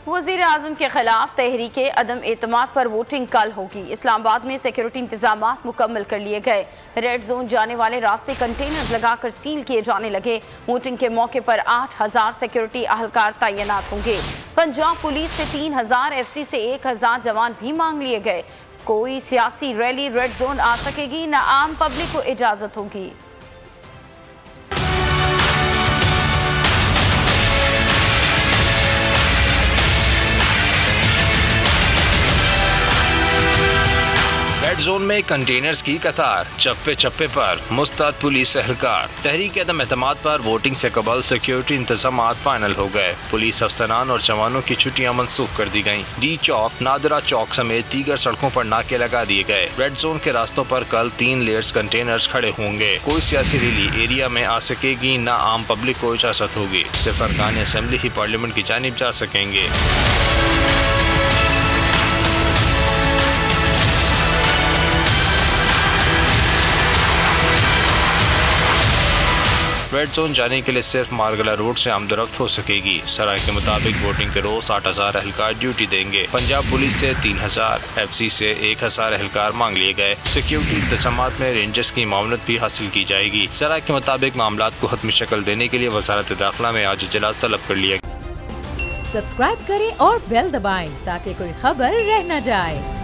वज़ीर आज़म के खिलाफ तहरीके अदम एतमाद पर वोटिंग कल होगी। इस्लामाबाद में सिक्योरिटी इंतजाम मुकम्मल कर लिए गए। रेड जोन जाने वाले रास्ते कंटेनर लगाकर सील किए जाने लगे। वोटिंग के मौके पर 8,000 सिक्योरिटी अहलकार तैनात होंगे। पंजाब पुलिस से 3,000, FC से 1,000 जवान भी मांग लिए गए। कोई सियासी रैली रेड जोन आ सकेगी, न आम पब्लिक को इजाजत होगी। रेड जोन में कंटेनर्स की कतार, चप्पे चप्पे पर मुस्तैद पुलिस एहलकार। तहरीक अदम एतमाद पर वोटिंग से कबल सिक्योरिटी इंतजाम फाइनल हो गए। पुलिस अफसरान और जवानों की छुट्टियां मनसूख कर दी गयी। डी चौक, नादरा चौक समेत दीगर सड़कों पर नाके लगा दिए गए। रेड जोन के रास्तों पर कल 3 लेयर्स कंटेनर्स खड़े होंगे। कोई सियासी रैली एरिया में आ सकेगी, न आम पब्लिक को इजाजत होगी। सिर्फ अरकान असेंबली ही पार्लियामेंट की जानिब जा सकेंगे। रेड जोन जाने के लिए सिर्फ मारगला रोड से आमदरफ्त हो सकेगी। सराय के मुताबिक वोटिंग के रोज 8,000 एहलकार ड्यूटी देंगे। पंजाब पुलिस से 3,000, FC से 1,000 एहलकार मांग लिए गए। सिक्योरिटी इंतजाम में रेंजर्स की मामलत भी हासिल की जाएगी। सराय के मुताबिक मामलात को हतमी शक्ल देने के लिए वजारत दाखिला में आज इजलास तलब कर लिया। सब्सक्राइब करें और बेल दबाएं ताकि कोई खबर रह न जाए।